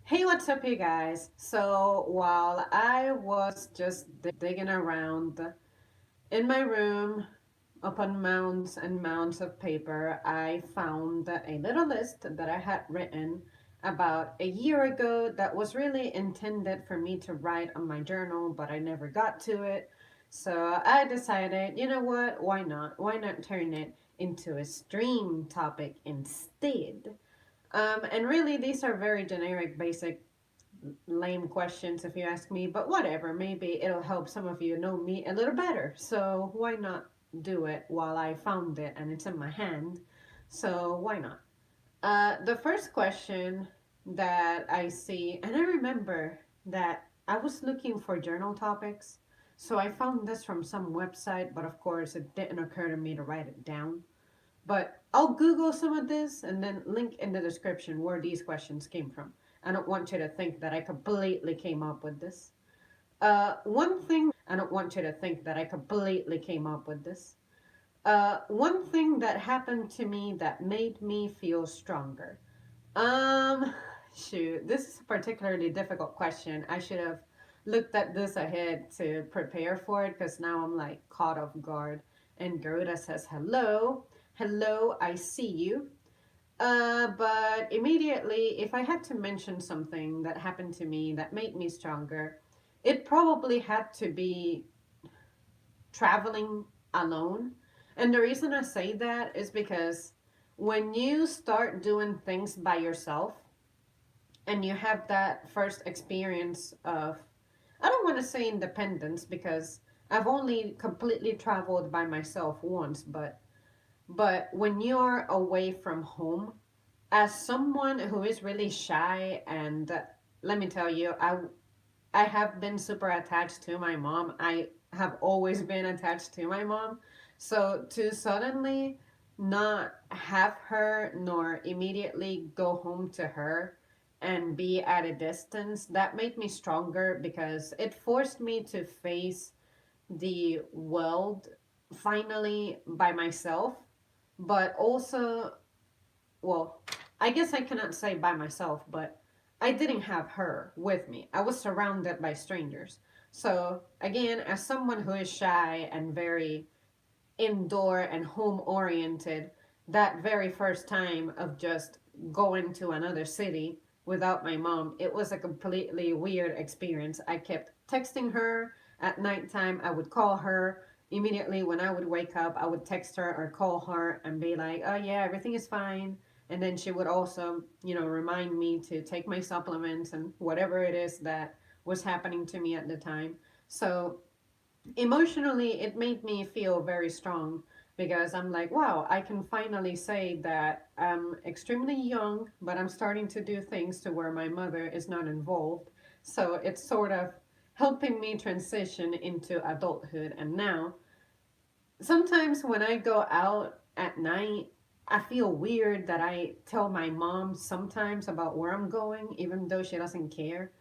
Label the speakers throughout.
Speaker 1: Hey, what's up, you guys? So, while I was just digging around in my room upon mounds and mounds of paper, I found a little list that I had written about a year ago that was really intended for me to write on my journal, but I never got to it. So, I decided, you know what? Why not? Why not turn it into a stream topic instead? And really, these are very generic, basic lame questions if you ask me, but whatever. Maybe it'll help some of you know me a little better. So why not do it while I found it and it's in my hand? So why not? The first question that I see, and I remember that I was looking for journal topics. So I found this from some website, but of course it didn't occur to me to write it down. But I'll Google some of this and then link in the description where these questions came from. I don't want you to think that I completely came up with this. I don't want you to think that I completely came up with this. One thing that happened to me that made me feel stronger. Um, Shoot, this is a particularly difficult question. I should have looked at this ahead to prepare for it because now I'm like caught off guard. And Garuda says, hello, hello, I see you. But immediately, if I had to mention something that happened to me that made me stronger, it probably had to be traveling alone. And the reason I say that is because when you start doing things by yourself and you have that first experience of, I don't want to say independence because I've only completely traveled by myself once, but when you're away from home, as someone who is really shy, and let me tell you, I have been super attached to my mom. I have always been attached to my mom. So to suddenly not have her nor immediately go home to her and be at a distance, that made me stronger because it forced me to face the world finally by myself, but also, well, I guess I cannot say by myself, but I didn't have her with me. I was surrounded by strangers. So, again, as someone who is shy and very indoor and home oriented, that very first time of just going to another city without my mom, it was a completely weird experience. I kept texting her at nighttime. I would call her immediately when I would wake up. I would text her or call her and be like, "Oh yeah, everything is fine." And then she would also, remind me to take my supplements and whatever it is that was happening to me at the time. So emotionally it made me feel very strong because I'm like, wow, I can finally say that I'm extremely young, but I'm starting to do things to where my mother is not involved. So it's sort of helping me transition into adulthood. And now sometimes when I go out at night, I feel weird that I tell my mom sometimes about where I'm going even though she doesn't care.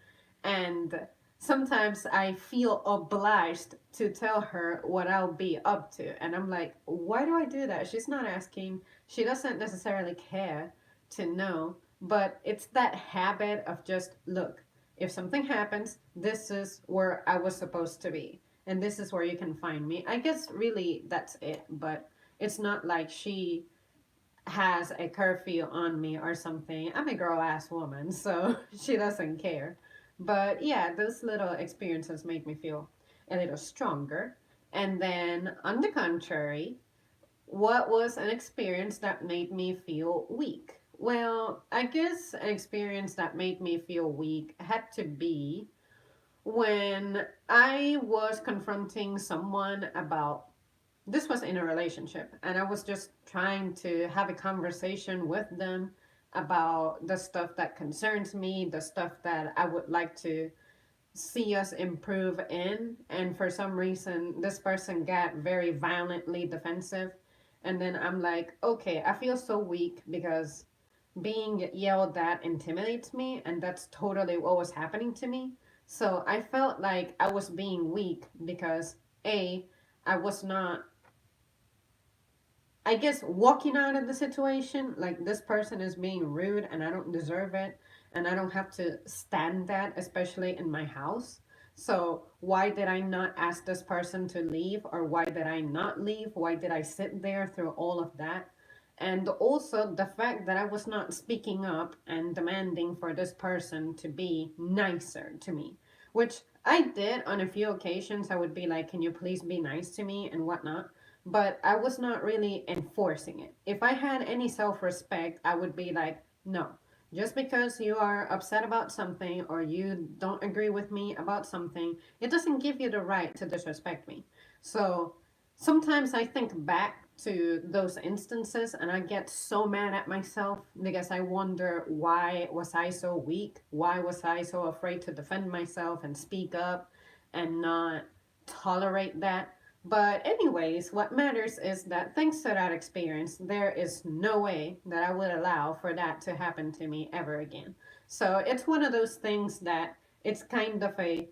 Speaker 1: And sometimes I feel obliged to tell her what I'll be up to. And I'm like, why do I do that? She's not asking. She doesn't necessarily care to know. But it's that habit of just, look, if something happens, this is where I was supposed to be. And this is where you can find me. I guess really that's it. But it's not like she has a curfew on me or something. I'm a girl ass woman, so she doesn't care. But yeah, those little experiences make me feel a little stronger. And then, on the contrary, what was an experience that made me feel weak? Well, I guess an experience that made me feel weak had to be when I was confronting someone about, this was in a relationship, and I was just trying to have a conversation with them about the stuff that concerns me, the stuff that I would like to see us improve in. And for some reason, this person got very violently defensive. And then I'm like, okay, I feel so weak because being yelled at intimidates me, and that's totally what was happening to me. So I felt like I was being weak because A, I was not, I guess, walking out of the situation like this person is being rude and I don't deserve it. and I don't have to stand that, especially in my house. So why did I not ask this person to leave, or why did I not leave? Why did I sit there through all of that? And also the fact that I was not speaking up and demanding for this person to be nicer to me, which I did on a few occasions. I would be like, can you please be nice to me and whatnot? But I was not really enforcing it. If I had any self respect, I would be like, no, just because you are upset about something or you don't agree with me about something, it doesn't give you the right to disrespect me. So sometimes I think back to those instances and I get so mad at myself because I wonder, why was I so weak? Why was I so afraid to defend myself and speak up and not tolerate that? But anyways, what matters is that thanks to that experience, there is no way that I would allow for that to happen to me ever again. So it's one of those things that it's kind of a,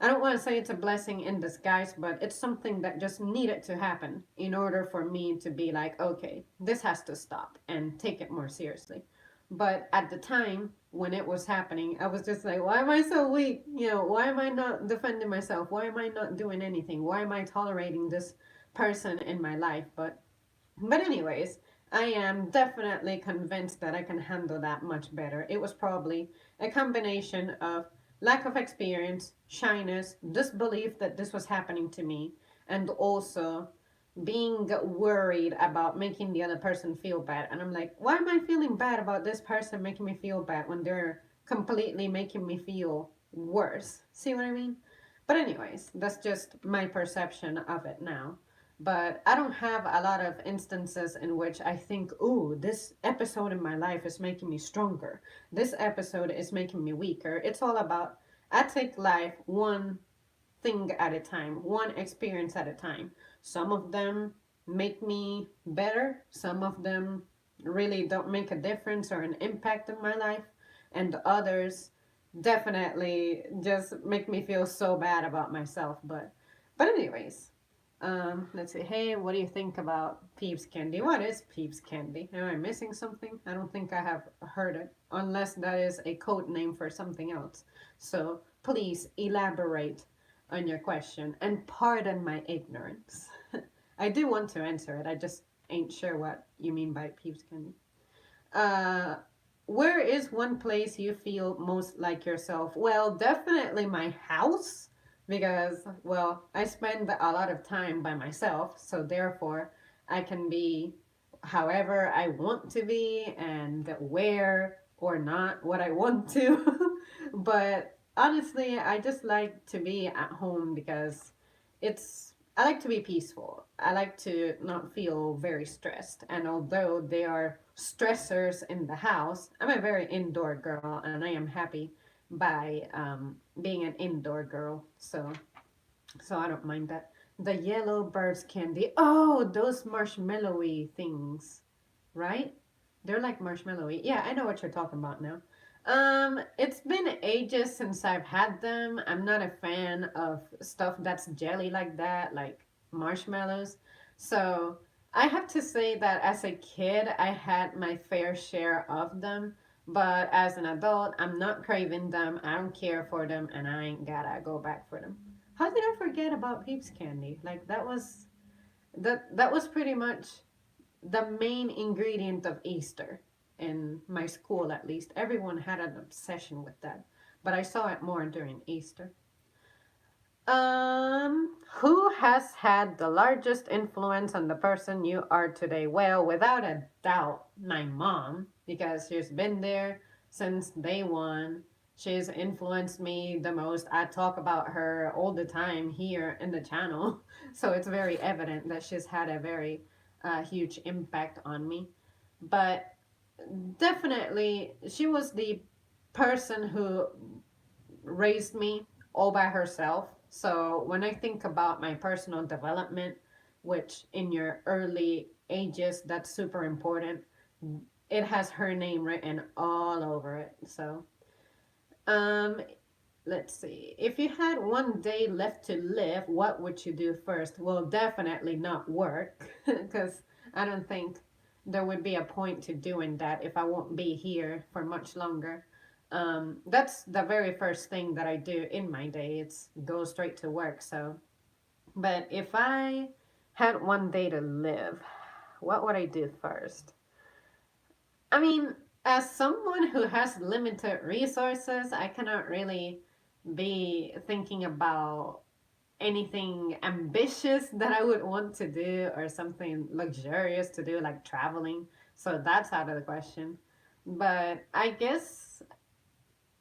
Speaker 1: I don't want to say it's a blessing in disguise, but it's something that just needed to happen in order for me to be like, okay, this has to stop and take it more seriously. But at the time when it was happening, I was just like, why am I so weak? Why am I not defending myself? Why am I not doing anything? Why am I tolerating this person in my life? But anyways, I am definitely convinced that I can handle that much better. It was probably a combination of lack of experience, shyness, disbelief that this was happening to me, and also being worried about making the other person feel bad. And I'm like, why am I feeling bad about this person making me feel bad when they're completely making me feel worse? See what I mean? But anyways, that's just my perception of it now. But I don't have a lot of instances in which I think, ooh, this episode in my life is making me stronger. This episode is making me weaker. It's all about, I take life one thing at a time, one experience at a time. Some of them make me better, some of them really don't make a difference or an impact in my life, and others definitely just make me feel so bad about myself. But anyways, let's see. Hey, what do you think about Peeps Candy? What is Peeps Candy? Am I missing something? I don't think I have heard it, unless that is a code name for something else. So please elaborate on your question and pardon my ignorance. I do want to answer it. I just ain't sure what you mean by Peeps Candy. Uh, where is one place you feel most like yourself? Well, definitely my house, because, well, I spend a lot of time by myself, so therefore I can be however I want to be and where or not what I want to. But honestly, I just like to be at home because I like to be peaceful. I like to not feel very stressed. And although there are stressors in the house, I'm a very indoor girl and I am happy by being an indoor girl. So I don't mind that. The yellow birds candy. Oh, those marshmallowy things, right? They're like marshmallowy. Yeah, I know what you're talking about now. It's been ages since I've had them. I'm not a fan of stuff that's jelly like that, like marshmallows. So I have to say that as a kid, I had my fair share of them. But as an adult, I'm not craving them. I don't care for them, and I ain't gotta go back for them. How did I forget about Peeps Candy? Like that was pretty much the main ingredient of Easter in my school, at least. Everyone had an obsession with that, but I saw it more during Easter. Who has had the largest influence on the person you are today? Well, without a doubt, my mom, because she's been there since day one. She's influenced me the most. I talk about her all the time here in the channel, so it's very evident that she's had a very huge impact on me. But definitely, she was the person who raised me all by herself. So when I think about my personal development, which in your early ages, that's super important, it has her name written all over it. So, um, let's see. If you had one day left to live, what would you do first? Well, definitely not work, because I don't think there would be a point to doing that if I won't be here for much longer. That's the very first thing that I do in my day. It's go straight to work. So, but if I had one day to live, what would I do first? I mean, as someone who has limited resources, I cannot really be thinking about anything ambitious that I would want to do or something luxurious to do, like traveling. So that's out of the question. But I guess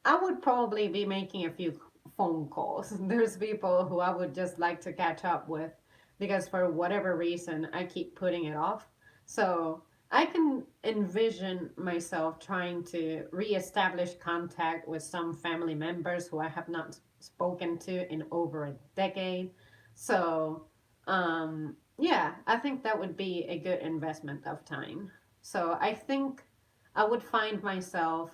Speaker 1: I would probably be making a few phone calls. There's people who I would just like to catch up with because for whatever reason I keep putting it off. So I can envision myself trying to reestablish contact with some family members who I have not spoken to in over a decade. So, yeah, I think that would be a good investment of time. So I think I would find myself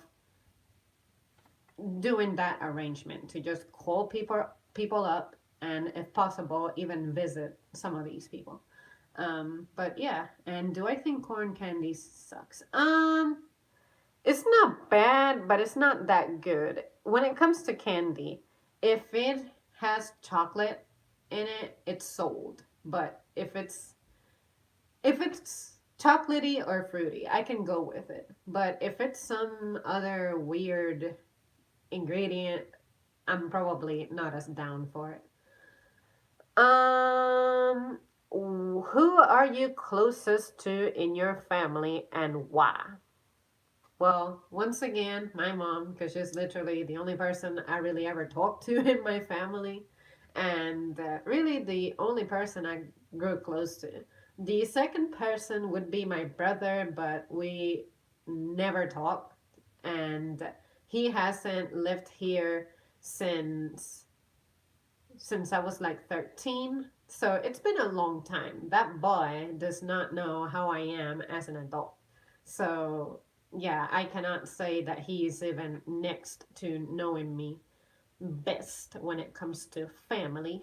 Speaker 1: doing that arrangement to just call people up and if possible even visit some of these people. But yeah, and do I think corn candy sucks? It's not bad, but it's not that good. When it comes to candy, if it has chocolate in it, it's sold. But if it's chocolatey or fruity, I can go with it. But if it's some other weird ingredient, I'm probably not as down for it. Who are you closest to in your family and why? Well, once again, my mom, because she's literally the only person I really ever talk to in my family, and really the only person I grew close to. The second person would be my brother, but we never talked, and he hasn't lived here since since I was like 13. So it's been a long time. That boy does not know how I am as an adult. So, yeah, I cannot say that he is even next to knowing me best when it comes to family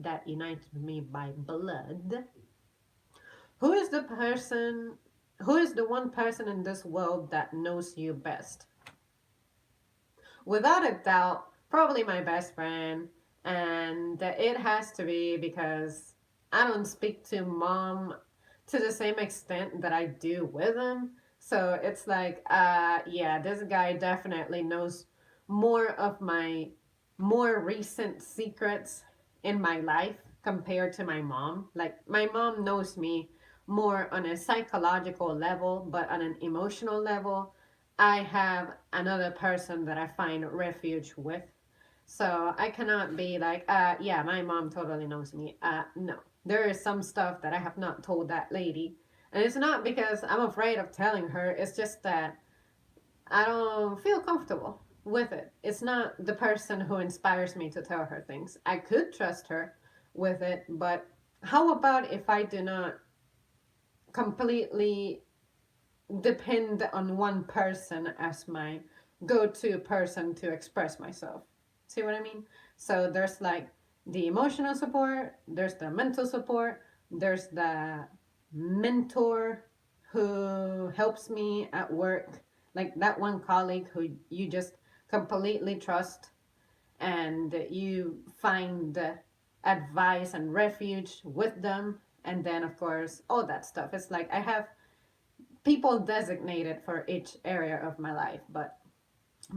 Speaker 1: that unites me by blood. Who is the person, who is the one person in this world that knows you best? Without a doubt, probably my best friend. And it has to be because I don't speak to mom to the same extent that I do with him. So it's like, yeah, this guy definitely knows more of my more recent secrets in my life compared to my mom. Like, my mom knows me more on a psychological level, but on an emotional level, I have another person that I find refuge with. So I cannot be like, yeah, my mom totally knows me. No. There is some stuff that I have not told that lady. And it's not because I'm afraid of telling her, it's just that I don't feel comfortable with it. It's not the person who inspires me to tell her things. I could trust her with it, but how about if I do not completely depend on one person as my go-to person to express myself? See what I mean? So there's like the emotional support, there's the mental support, there's the mentor who helps me at work, like that one colleague who you just completely trust and you find advice and refuge with them. And then, of course, all that stuff. It's like I have people designated for each area of my life, but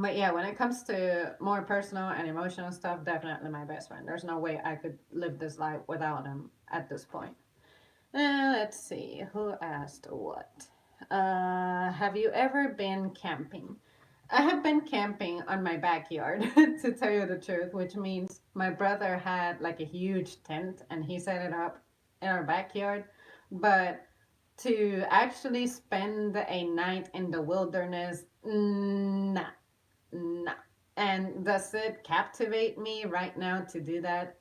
Speaker 1: yeah, when it comes to more personal and emotional stuff, definitely my best friend. There's no way I could live this life without him at this point. Let's see, who asked what? Have you ever been camping? I have been camping on my backyard, to tell you the truth, which means my brother had like a huge tent and he set it up in our backyard. But to actually spend a night in the wilderness, nah, no. And does it captivate me right now to do that?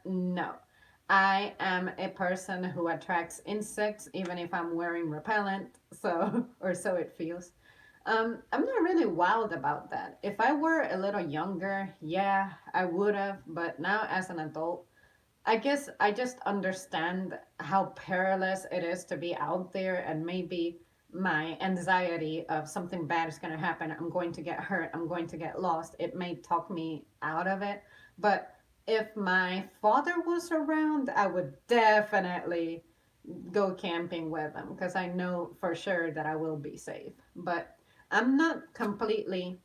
Speaker 1: No. I am a person who attracts insects even if I'm wearing repellent, so or so it feels. I'm not really wild about that. If I were a little younger, yeah, I would have, but now as an adult, I guess I just understand how perilous it is to be out there and maybe my anxiety of something bad is going to happen, I'm going to get hurt, I'm going to get lost, it may talk me out of it. But if my father was around, I would definitely go camping with him because I know for sure that I will be safe. But I'm not completely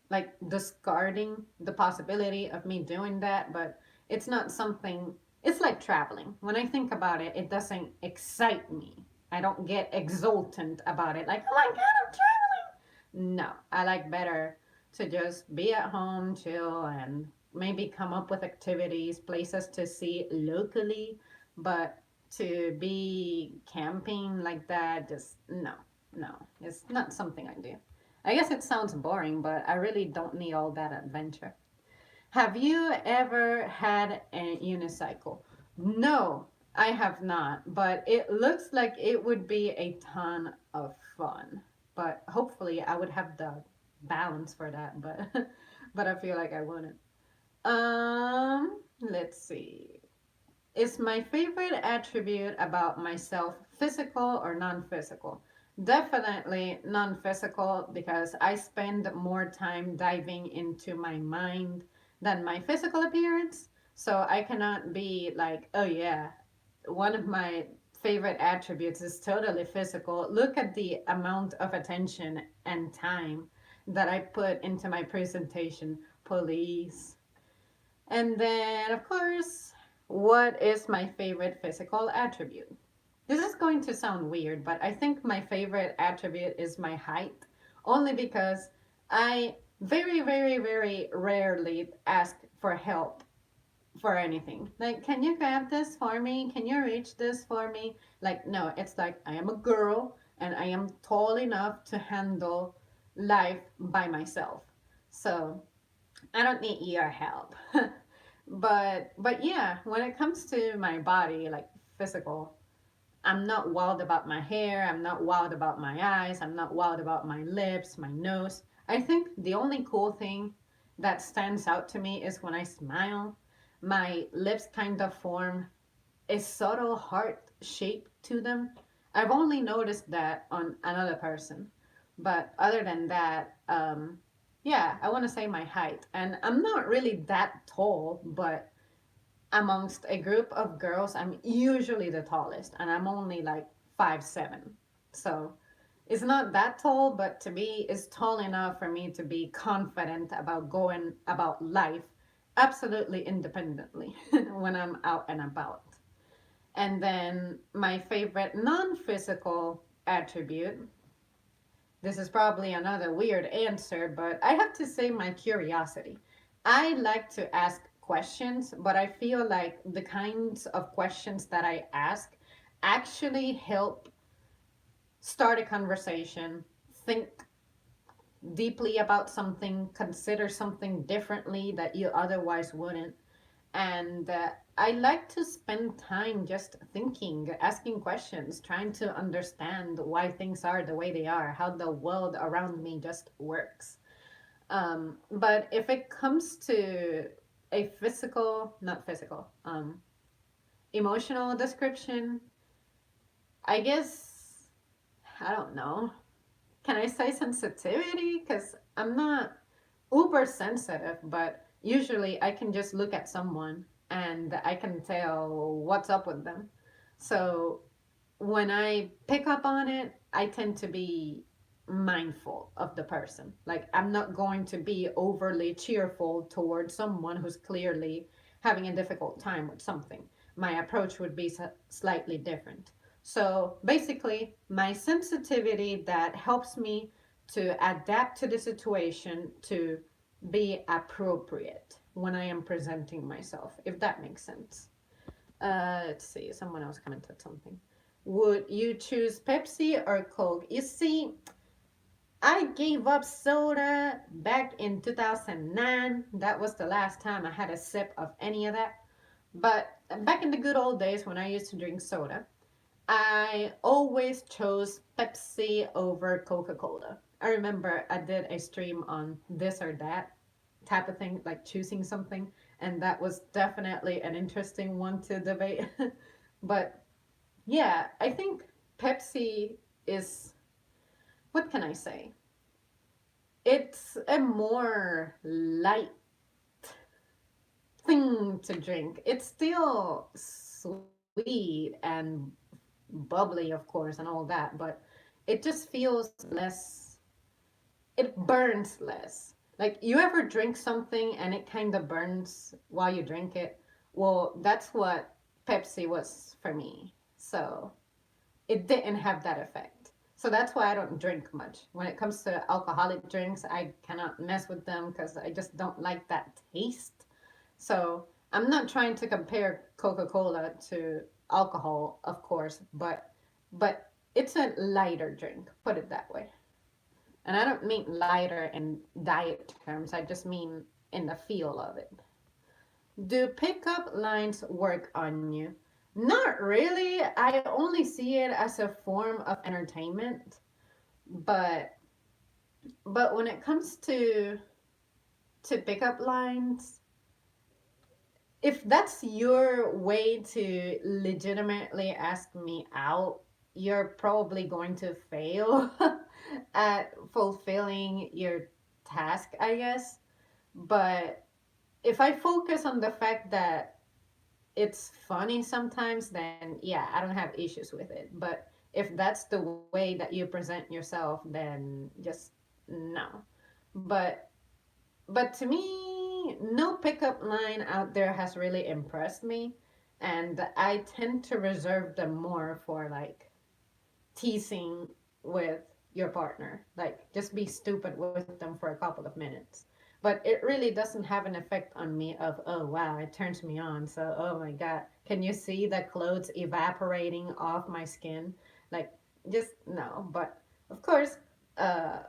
Speaker 1: like discarding the possibility of me doing that, but it's not something, it's like traveling. When I think about it, it doesn't excite me. I don't get exultant about it, like, oh my God, I'm traveling. No, I like better to just be at home, chill, and maybe come up with activities, places to see locally, but to be camping like that, just no, no, it's not something I do. I guess it sounds boring, but I really don't need all that adventure. Have you ever had a unicycle? No, I have not, but it looks like it would be a ton of fun. But hopefully I would have the balance for that, but but I feel like I wouldn't. Let's see. Is my favorite attribute about myself physical or non-physical? Definitely non-physical because I spend more time diving into my mind than my physical appearance. So I cannot be like, oh yeah, one of my favorite attributes is totally physical. Look at the amount of attention and time that I put into my presentation. Police, and then, of course, what is my favorite physical attribute? This is going to sound weird, but I think my favorite attribute is my height, only because I very, very, very rarely ask for help for anything. Like, can you grab this for me? Can you reach this for me? Like, no, it's like I am a girl and I am tall enough to handle life by myself. So I don't need your help. But yeah, when it comes to my body, like physical, I'm not wild about my hair, I'm not wild about my eyes, I'm not wild about my lips, my nose. I think the only cool thing that stands out to me is when I smile, my lips kind of form a subtle heart shape to them. I've only noticed that on another person. But other than that, yeah, I want to say my height. And I'm not really that tall, but amongst a group of girls, I'm usually the tallest, and I'm only like 5'7". So it's not that tall, but to me, it's tall enough for me to be confident about going about life absolutely independently when I'm out and about. And then my favorite non physical attribute, this is probably another weird answer, but I have to say my curiosity. I like to ask questions, but I feel like the kinds of questions that I ask actually help start a conversation, think deeply about something, consider something differently that you otherwise wouldn't. And I like to spend time just thinking, asking questions, trying to understand why things are the way they are, how the world around me just works. But if it comes to a physical, not physical, emotional description, I guess, I don't know. Can I say sensitivity? Because I'm not uber sensitive, but usually I can just look at someone and I can tell what's up with them. So when I pick up on it, I tend to be mindful of the person. Like, I'm not going to be overly cheerful towards someone who's clearly having a difficult time with something. My approach would be slightly different. So basically, my sensitivity that helps me to adapt to the situation to be appropriate when I am presenting myself, if that makes sense. Let's see, someone else commented something. Would you choose Pepsi or Coke? You see, I gave up soda back in 2009. That was the last time I had a sip of any of that. But back in the good old days when I used to drink soda, I always chose Pepsi over Coca Cola. I remember I did a stream on this or that type of thing, like choosing something, and that was definitely an interesting one to debate. But yeah, I think Pepsi is. what can I say? It's a more light thing to drink. It's still sweet and bubbly, of course, and all that, but it just feels less, it burns less. Like, you ever drink something and it kind of burns while you drink it? Well, that's what Pepsi was for me. So it didn't have that effect. So that's why I don't drink much. When it comes to alcoholic drinks, I cannot mess with them because I just don't like that taste. So I'm not trying to compare Coca-Cola to alcohol, of course, but it's a lighter drink, put it that way. And I don't mean lighter in diet terms, I just mean in the feel of it. Do pickup lines work on you? Not really. I only see it as a form of entertainment. But when it comes to pickup lines, if that's your way to legitimately ask me out, you're probably going to fail at fulfilling your task, I guess. But if I focus on the fact that it's funny sometimes, then yeah, I don't have issues with it. But if that's the way that you present yourself, then just no. But to me, no pickup line out there has really impressed me, and I tend to reserve them more for like teasing with your partner. Like, just be stupid with them for a couple of minutes. But it really doesn't have an effect on me of, oh wow, it turns me on. So, oh my God, can you see the clothes evaporating off my skin? Like, just no. But of course, uh,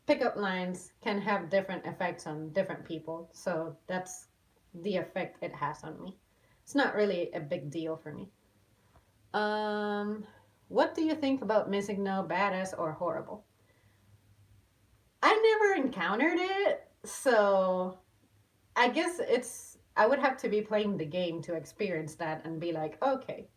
Speaker 1: pickup lines can have different effects on different people. So that's the effect it has on me. It's not really a big deal for me. Um, what do you think about missing no, badass, or horrible? I never encountered it, so I guess I would have to be playing the game to experience that and be like, okay,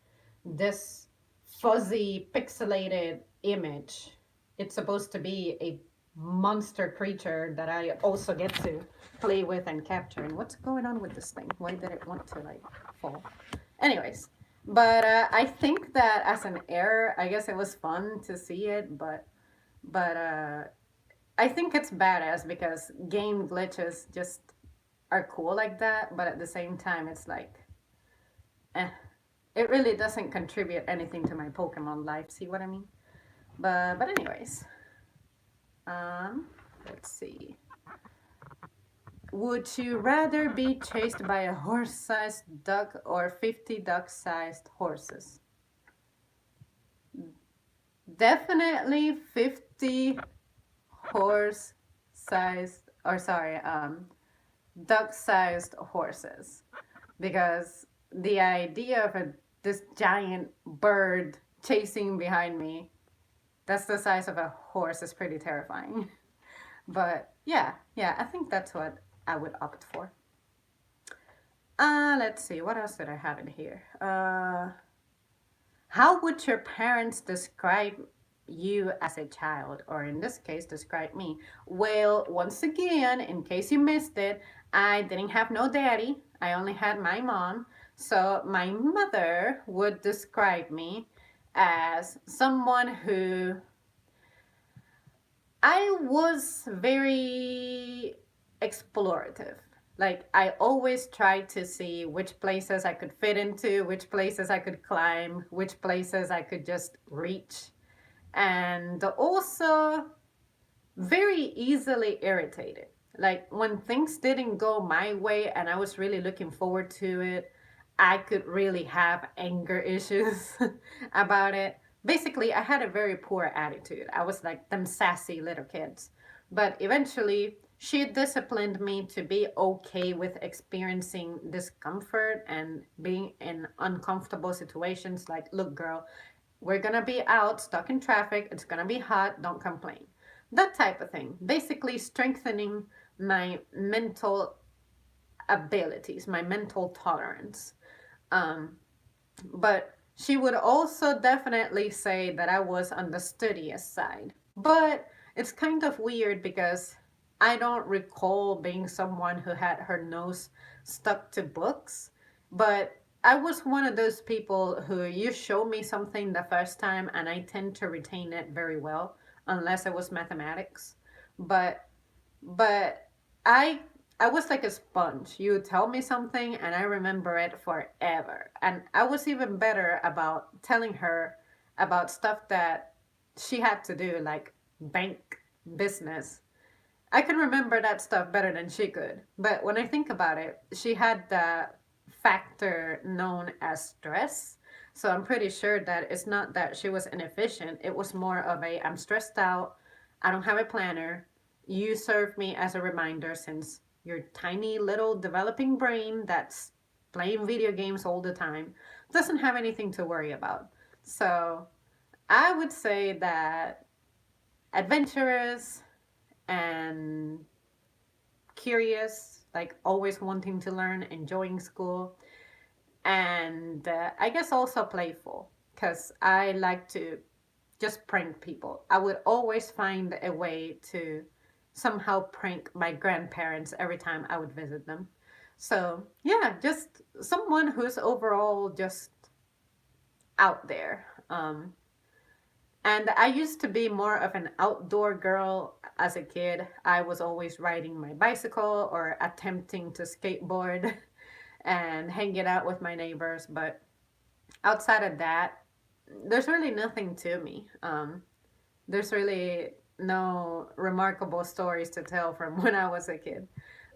Speaker 1: this fuzzy, pixelated image, it's supposed to be a monster creature that I also get to play with and capture. And what's going on with this thing? Why did it want to like fall? Anyways, but I think that as an error, I guess it was fun to see it, but I think it's badass because game glitches just are cool like that, but at the same time, it's like, eh, it really doesn't contribute anything to my Pokemon life. See what I mean? But anyways, um, let's see. Would you rather be chased by a horse-sized duck or 50 duck-sized horses? Definitely 50 horse-sized, or sorry, duck-sized horses, because the idea of this giant bird chasing behind me, that's the size of a horse, is pretty terrifying. But yeah, I think that's what I would opt for. Let's see, what else did I have in here? How would your parents describe you as a child, or in this case, describe me? Well, once again, in case you missed it, I didn't have no daddy. I only had my mom. So my mother would describe me as someone who I was very explorative. Like, I always tried to see which places I could fit into, which places I could climb, which places I could just reach. And also very easily irritated. Like, when things didn't go my way and I was really looking forward to it, I could really have anger issues about it. Basically, I had a very poor attitude. I was like them sassy little kids. But eventually, she disciplined me to be okay with experiencing discomfort and being in uncomfortable situations. Like, look, girl, we're gonna be out, stuck in traffic, it's gonna be hot, don't complain. That type of thing. Basically, strengthening my mental abilities, my mental tolerance. Um, but she would also definitely say that I was on the studious side. But it's kind of weird because I don't recall being someone who had her nose stuck to books. But I was one of those people who you show me something the first time and I tend to retain it very well, unless it was mathematics. But but I I was like a sponge. You tell me something and I remember it forever. And I was even better about telling her about stuff that she had to do, like bank business. I can remember that stuff better than she could. But when I think about it, she had the factor known as stress. So I'm pretty sure that it's not that she was inefficient. It was more of a I'm stressed out. I don't have a planner. You serve me as a reminder since your tiny little developing brain that's playing video games all the time doesn't have anything to worry about. So I would say that adventurous and curious, like always wanting to learn, enjoying school, and I guess also playful because I like to just prank people. I would always find a way to somehow prank my grandparents every time I would visit them. So, yeah, just someone who's overall just out there. And I used to be more of an outdoor girl as a kid. I was always riding my bicycle or attempting to skateboard and hanging out with my neighbors. But outside of that, there's really nothing to me. There's really no remarkable stories to tell from when I was a kid.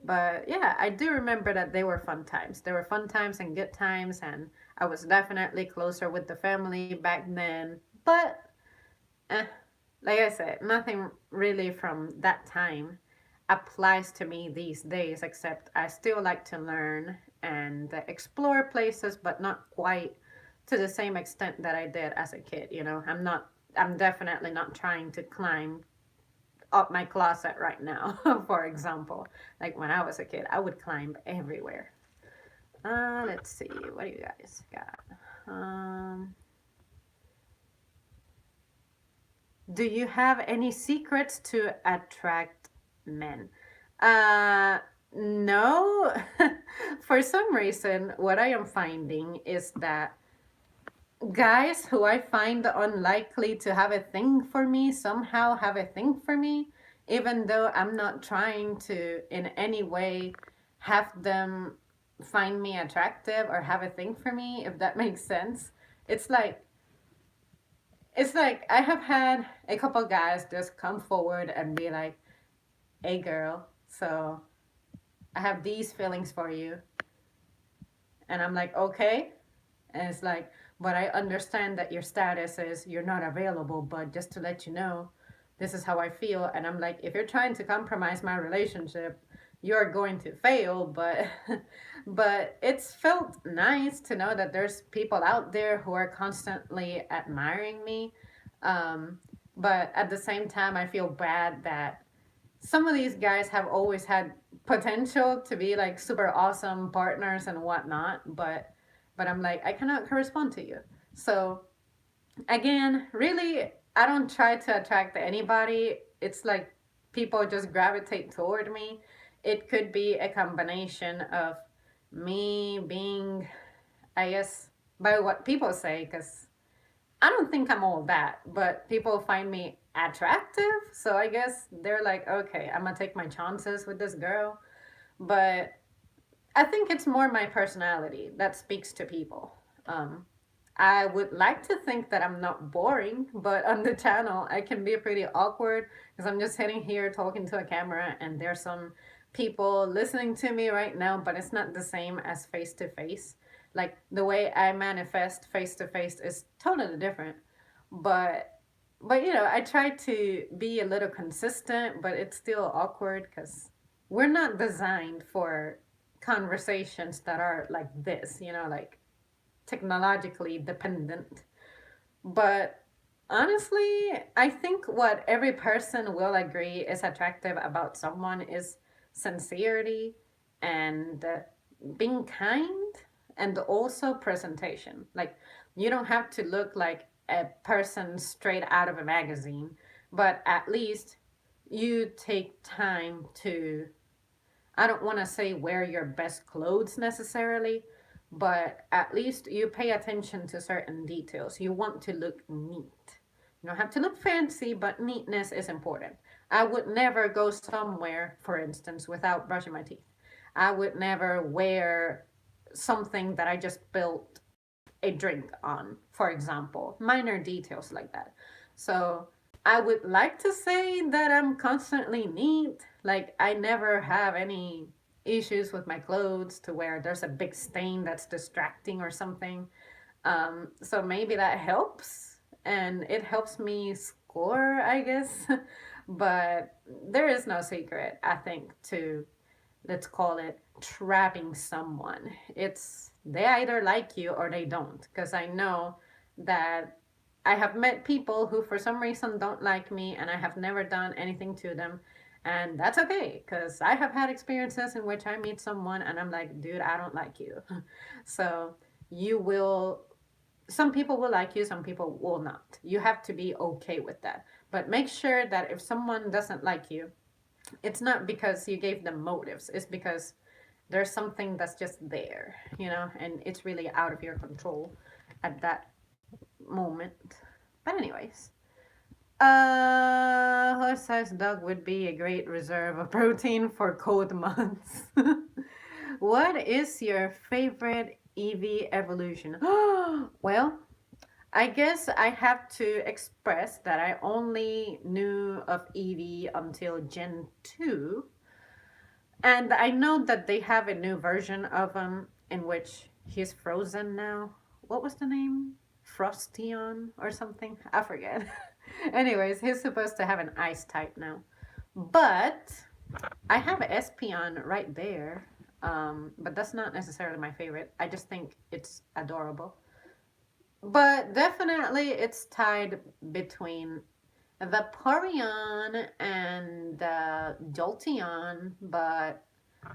Speaker 1: But yeah, I do remember that they were fun times. They were fun times and good times, and I was definitely closer with the family back then. But eh, like I said, nothing really from that time applies to me these days, except I still like to learn and explore places, but not quite to the same extent that I did as a kid. I'm definitely not trying to climb up my closet right now, for example. Like when I was a kid, I would climb everywhere. Let's see, what do you guys got? Do you have any secrets to attract men? Uh, no. For some reason, what I am finding is that guys who I find unlikely to have a thing for me somehow have a thing for me, even though I'm not trying to in any way have them find me attractive or have a thing for me, if that makes sense. It's like it's like I have had a couple guys just come forward and be like, "Hey, girl, so I have these feelings for you," and I'm like, "Okay," and it's like, "But I understand that your status is you're not available, but just to let you know, this is how I feel," and I'm like, "If you're trying to compromise my relationship, you're going to fail," but but it's felt nice to know that there's people out there who are constantly admiring me. um, but at the same time I feel bad that some of these guys have always had potential to be like super awesome partners and whatnot, but I'm like, I cannot correspond to you. So again, really, I don't try to attract anybody. It's like people just gravitate toward me. It could be a combination of me being, I guess, by what people say, because I don't think I'm all that, but people find me attractive. So I guess they're like, okay, I'm gonna take my chances with this girl. But I think it's more my personality that speaks to people. Um, I would like to think that I'm not boring, but on the channel, I can be pretty awkward because I'm just sitting here talking to a camera and there's some people listening to me right now, but it's not the same as face to face. Like the way I manifest face to face is totally different. But I try to be a little consistent, but it's still awkward because we're not designed for conversations that are like this, like technologically dependent. But honestly, I think what every person will agree is attractive about someone is sincerity and being kind and also presentation. Like, you don't have to look like a person straight out of a magazine. but at least you take time to, I don't want to say wear your best clothes necessarily, but at least you pay attention to certain details. You want to look neat. You don't have to look fancy, but neatness is important. I would never go somewhere, for instance, without brushing my teeth. I would never wear something that I just spilled a drink on, for example. Minor details like that. So I would like to say that I'm constantly neat. Like, I never have any issues with my clothes to where there's a big stain that's distracting or something. So maybe that helps, and it helps me score, I guess. But there is no secret, I think, to, let's call it, trapping someone. It's they either like you or they don't. Because I know that I have met people who, for some reason, don't like me, and I have never done anything to them. And that's okay, because I have had experiences in which I meet someone and I'm like, dude, I don't like you. So you will, some people will like you, some people will not. You have to be okay with that. But make sure that if someone doesn't like you, it's not because you gave them motives, it's because there's something that's just there, and it's really out of your control at that moment. But anyways, horse sized dog would be a great reserve of protein for cold months. What is your favorite EV evolution? Well, I guess I have to express that I only knew of Eevee until Gen 2. And I know that they have a new version of him in which he's frozen now. What was the name? Frostion or something? I forget. Anyways, he's supposed to have an ice type now. But I have Espeon right there. But that's not necessarily my favorite. I just think it's adorable. But definitely it's tied between the Vaporeon and the Jolteon, but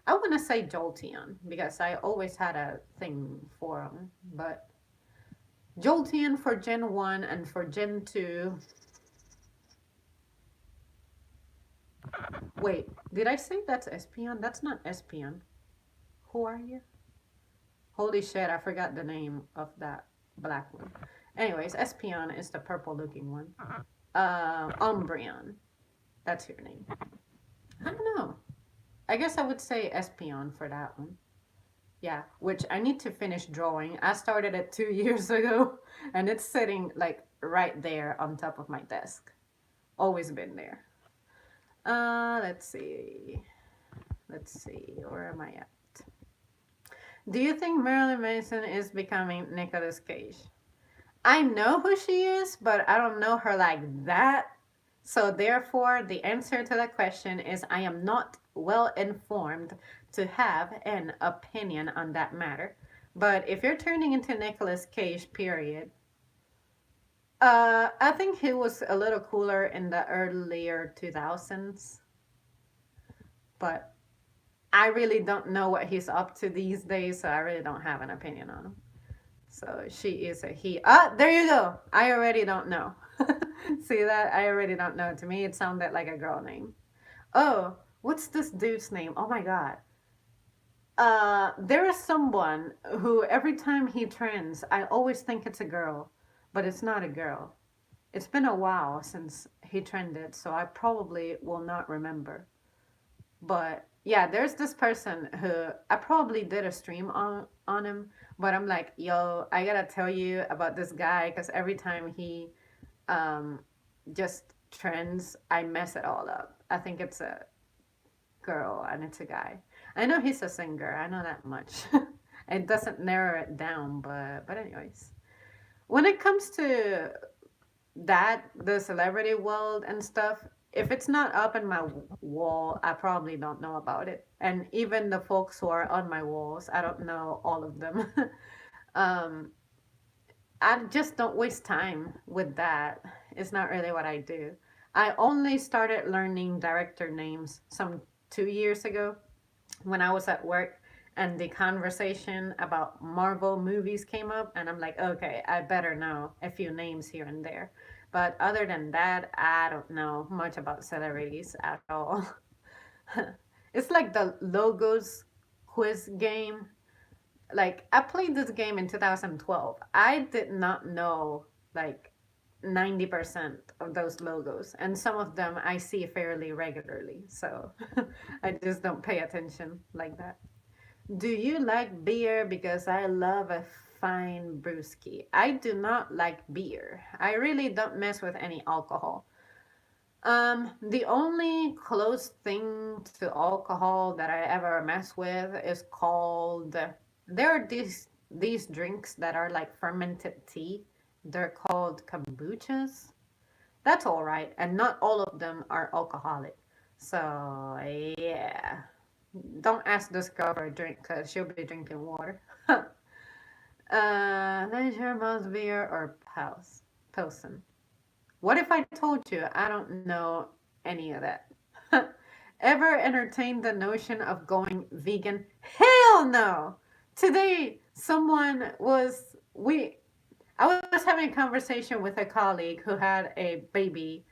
Speaker 1: I want to say Jolteon because I always had a thing for them. But Jolteon for Gen 1 and for Gen 2. Wait, did I say that's Espeon? That's not Espeon. Who are you? Holy shit, I forgot the name of that black one. Anyways, Espeon is the purple looking one. Umbreon. That's your name. I don't know. I guess I would say Espeon for that one. Yeah, which I need to finish drawing. I started it 2 years ago, and it's sitting like right there on top of my desk. Always been there. Let's see. Let's see. Where am I at? Do you think Marilyn Manson is becoming Nicolas Cage? I know who she is, but I don't know her like that. So therefore, the answer to the question is I am not well informed to have an opinion on that matter. But if you're turning into Nicolas Cage, period, I think he was a little cooler in the earlier 2000s. But I really don't know what he's up to these days, so I really don't have an opinion on him. So she is a he. Ah, there you go. I already don't know. See that? I already don't know. To me, it sounded like a girl name. Oh, what's this dude's name? Oh my god. There is someone who every time he trends, I always think it's a girl, but it's not a girl. It's been a while since he trended, so I probably will not remember. But yeah, there's this person who I probably did a stream on him, but I'm like, yo, I gotta tell you about this guy because every time he um, just trends, I mess it all up. I think it's a girl and it's a guy. I know he's a singer. I know that much. It doesn't narrow it down, but anyways, when it comes to that, the celebrity world and stuff, if it's not up in my wall, I probably don't know about it. And even the folks who are on my walls, I don't know all of them. um, I just don't waste time with that. It's not really what I do. I only started learning director names some 2 years ago when I was at work and the conversation about Marvel movies came up, and I'm like, okay, I better know a few names here and there. But other than that, I don't know much about celebrities at all. It's like the logos quiz game. Like I played this game in 2012. I did not know like 90% of those logos, and some of them I see fairly regularly. So I just don't pay attention like that. Do you like beer? Because I love a fine brewski. I do not like beer. I really don't mess with any alcohol. The only close thing to alcohol that I ever mess with is called. There are these drinks that are like fermented tea. They're called kombuchas. That's all right, and not all of them are alcoholic. So yeah, don't ask this girl for a drink because she'll be drinking water. Leisure, Mouse beer, or Pilsen. What if I told you I don't know any of that? Ever entertained the notion of going vegan? Hell no! Today, someone was we. I was having a conversation with a colleague who had a baby,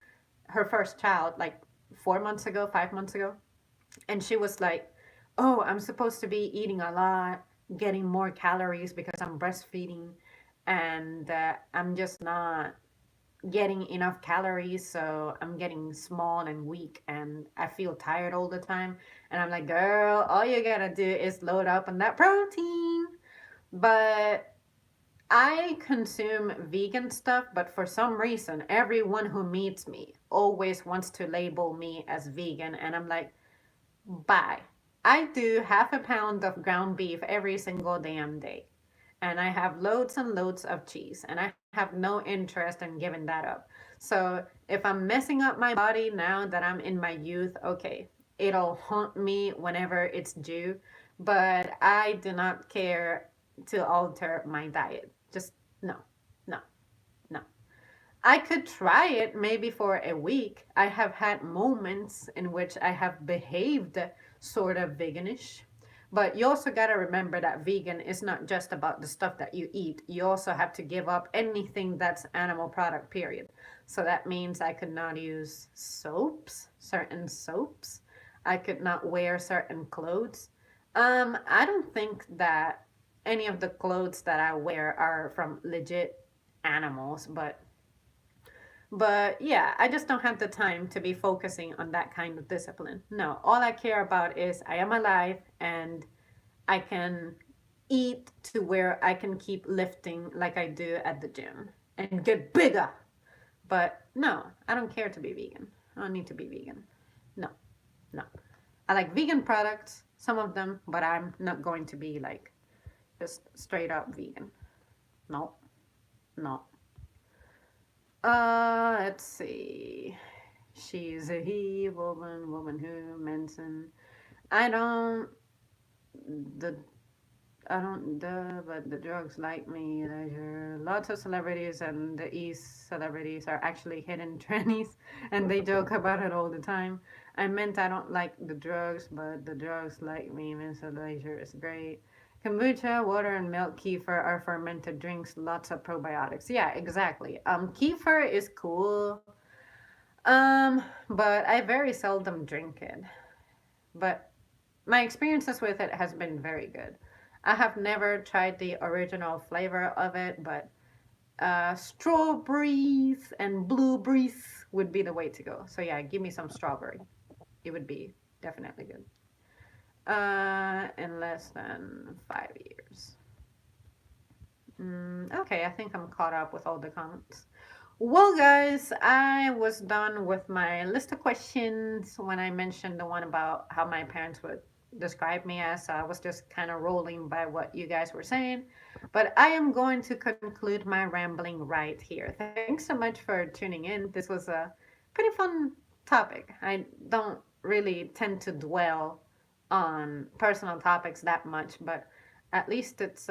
Speaker 1: her first child, like 4 months ago, 5 months ago, and she was like, "Oh, I'm supposed to be eating a lot, getting more calories because I'm breastfeeding, and I'm just not getting enough calories, so I'm getting small and weak, and I feel tired all the time." And I'm like, "Girl, all you gotta do is load up on that protein." But I consume vegan stuff, but for some reason, everyone who meets me always wants to label me as vegan, and I'm like, bye. I do half a pound of ground beef every single damn day. And I have loads and loads of cheese, and I have no interest in giving that up. So if I'm messing up my body now that I'm in my youth, okay, it'll haunt me whenever it's due. But I do not care to alter my diet. Just no, no, no. I could try it maybe for a week. I have had moments in which I have behaved sort of veganish. But you also got to remember that vegan is not just about the stuff that you eat. You also have to give up anything that's animal product, period. So that means I could not use soaps, certain soaps. I could not wear certain clothes. I don't think that any of the clothes that I wear are from legit animals, but yeah, I just don't have the time to be focusing on that kind of discipline. No, all I care about is I am alive and I can eat to where I can keep lifting like I do at the gym and get bigger. But no, I don't care to be vegan. I don't need to be vegan. No, no. I like vegan products, some of them, but I'm not going to be like just straight up vegan. No, no. Let's see. She's a he, woman who, Manson. I don't, the, I don't, but the drugs like me. Leisure. Lots of celebrities and the East celebrities are actually hidden trannies, and they joke about it all the time. I meant I don't like the drugs, but the drugs like me. Mr. Leisure is great. Kombucha, water, and milk kefir are fermented drinks. Lots of probiotics. Yeah, exactly. Kefir is cool. But I very seldom drink it. But my experiences with it has been very good. I have never tried the original flavor of it, but strawberries and blueberries would be the way to go. So yeah, give me some strawberry. It would be definitely good. In less than 5 years. Okay, I think I'm caught up with all the comments. Well, guys, I was done with my list of questions when I mentioned the one about how my parents would describe me as. I was just kind of rolling by what you guys were saying. But I am going to conclude my rambling right here. Thanks so much for tuning in. This was a pretty fun topic. I don't really tend to dwell on personal topics that much, but at least it's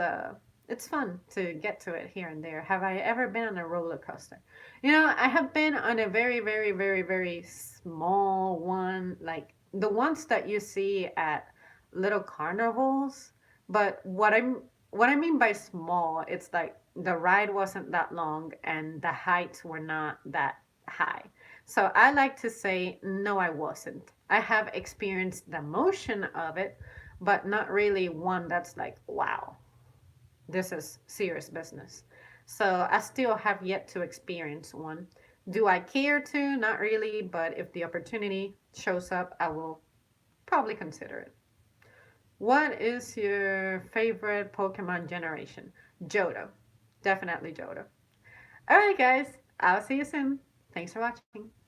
Speaker 1: fun to get to it here and there. Have I ever been on a roller coaster? I have been on a very, very, very, very small one, like the ones that you see at little carnivals. But what I'm what I mean by small, it's like the ride wasn't that long and the heights were not that high. So I like to say, no, I wasn't. I have experienced the motion of it, but not really one that's like, wow, this is serious business. So I still have yet to experience one. Do I care to? Not really, but if the opportunity shows up, I will probably consider it. What is your favorite Pokemon generation? Johto. Definitely Johto. Alright, guys. I'll see you soon. Thanks for watching.